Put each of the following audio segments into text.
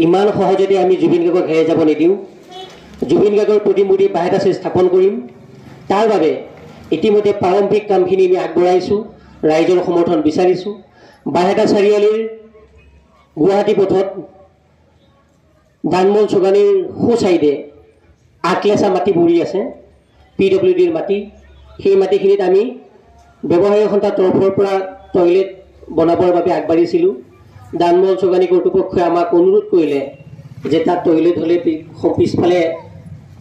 ইমান সহজতে আমি জুবিন গাৰ্গক হেৰাই যাব নিদিওঁ। জুবিন গাৰ্গৰ প্ৰতিমূৰ্তি বাহেঁতাচে স্থাপন কৰিম। তাৰ বাবে ইতিমধ্যে প্ৰাৰম্ভিক কামখিনি আমি আগবঢ়াইছোঁ, ৰাইজৰ সমৰ্থন বিচাৰিছোঁ। বাহেঁতা চাৰিআলিৰ গুৱাহাটী পথত দানমল চুগানীৰ সো চাইডে আটলেচা মাটি পৰি আছে, PWDৰ মাটি। সেই মাটিখিনিত আমি ব্যৱসায়ী সন্থাৰ তৰফৰ পৰা টয়লেট বনাবৰ বাবে আগবাঢ়িছিলোঁ। দানমল চুগানী কৰ্তৃপক্ষই আমাক অনুৰোধ কৰিলে যে তাত টয়লেট হ'লে পিছফালে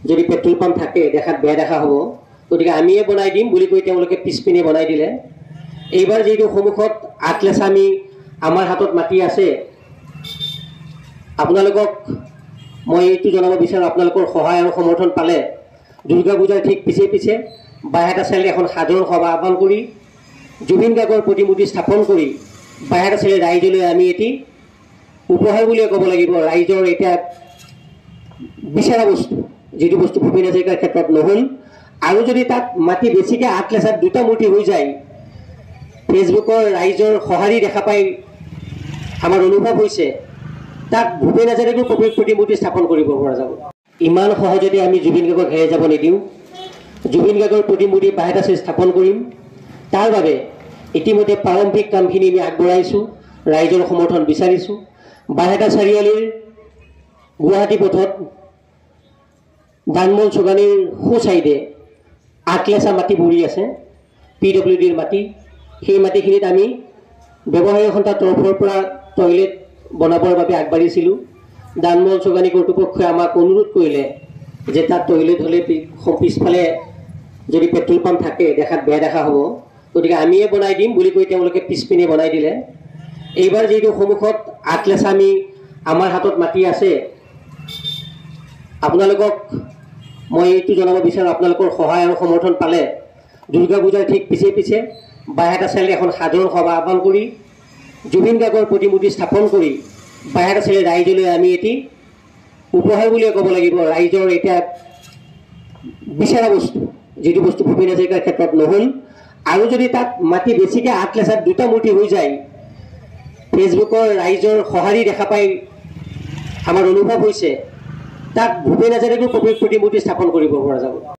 যদি পেট্ৰল পাম্প থাকে দেখাত বেয়া দেখা হ'ব, গতিকে আমিয়ে বনাই দিম বুলি কৈ তেওঁলোকে পিছপিনে বনাই দিলে। এইবাৰ যিটো সন্মুখত আটলেচা আমি আমাৰ হাতত মাটি আছে, আপোনালোকক মই এইটো জনাব বিচাৰোঁ, আপোনালোকৰ সহায় আৰু সমৰ্থন পালে দুৰ্গা পূজাৰ ঠিক পিছে পিছে বাহেঁতা চাৰিআলিত এখন সাধাৰণ সভা আহ্বান কৰি জুবিন গাৰ্গৰ প্ৰতিমূৰ্তি স্থাপন কৰি বাহেঁতা চাৰিআলিৰ ৰাইজলৈ আমি এটি উপহাৰ বুলিয়ে ক'ব লাগিব। ৰাইজৰ এতিয়া বিচৰা বস্তু, যিটো বস্তু ভূপেন হাজৰিকাৰ ক্ষেত্ৰত নহ'ল, আৰু যদি তাত মাটি বেছিকৈ আটলেচাত দুটা মূৰ্তি হৈ যায়, ফেচবুকৰ ৰাইজৰ সঁহাৰি দেখা পাই আমাৰ অনুভৱ হৈছে তাত ভূপেন হাজৰিকাৰ প্ৰতিমূৰ্তি স্থাপন কৰিব পৰা যাব। ইমান সহজতে আমি জুবিন গাৰ্গক হেৰাই যাব নিদিওঁ। জুবিন গাৰ্গৰ প্ৰতিমূৰ্তি বাহেঁতাচে স্থাপন কৰিম। তাৰ বাবে ইতিমধ্যে প্ৰাৰম্ভিক কামখিনি আমি আগবঢ়াইছোঁ, ৰাইজৰ সমৰ্থন বিচাৰিছোঁ। বাহেঁতা চাৰিআলিৰ গুৱাহাটী পথত দানমল চুগানীৰ সো চাইডে আটলেচা মাটি পৰি আছে, PWDৰ মাটি। সেই মাটিখিনিত আমি ব্যৱসায়ী সন্থাৰ তৰফৰ পৰা টয়লেট বনাবৰ বাবে আগবাঢ়িছিলোঁ। দানমল চুগানী কৰ্তৃপক্ষই আমাক অনুৰোধ কৰিলে যে তাত টয়লেট হ'লে পিছফালে যদি পেট্ৰল পাম্প থাকে দেখাত বেয়া দেখা হ'ব, গতিকে আমিয়ে বনাই দিম বুলি কৈ তেওঁলোকে পিছপিনে বনাই দিলে। এইবাৰ যিটো সন্মুখত আটলেচা আমি আমাৰ হাতত মাটি আছে, আপোনালোকক মই এইটো জনাব বিচাৰোঁ, আপোনালোকৰ সহায় আৰু সমৰ্থন পালে দুৰ্গা পূজাৰ ঠিক পিছে পিছে বাহেঁতা চাৰিআলিত এখন সাধাৰণ সভা আহ্বান কৰি জুবিন গাৰ্গৰ প্ৰতিমূৰ্তি স্থাপন কৰি বাহেঁতা চাৰিআলিৰ ৰাইজলৈ আমি এটি উপহাৰ বুলিয়ে ক'ব লাগিব। ৰাইজৰ এতিয়া বিচৰা বস্তু, যিটো বস্তু ভূপেন হাজৰিকাৰ ক্ষেত্ৰত নহ'ল, আৰু যদি তাত মাটি বেছিকৈ আটলেচাত দুটা মূৰ্তি হৈ যায়, ফেচবুকৰ ৰাইজৰ সঁহাৰি দেখা পাই আমাৰ অনুভৱ হৈছে তাত ভূপেন হাজৰিকাৰ প্ৰতিমূৰ্তি স্থাপন কৰিব পৰা যাব।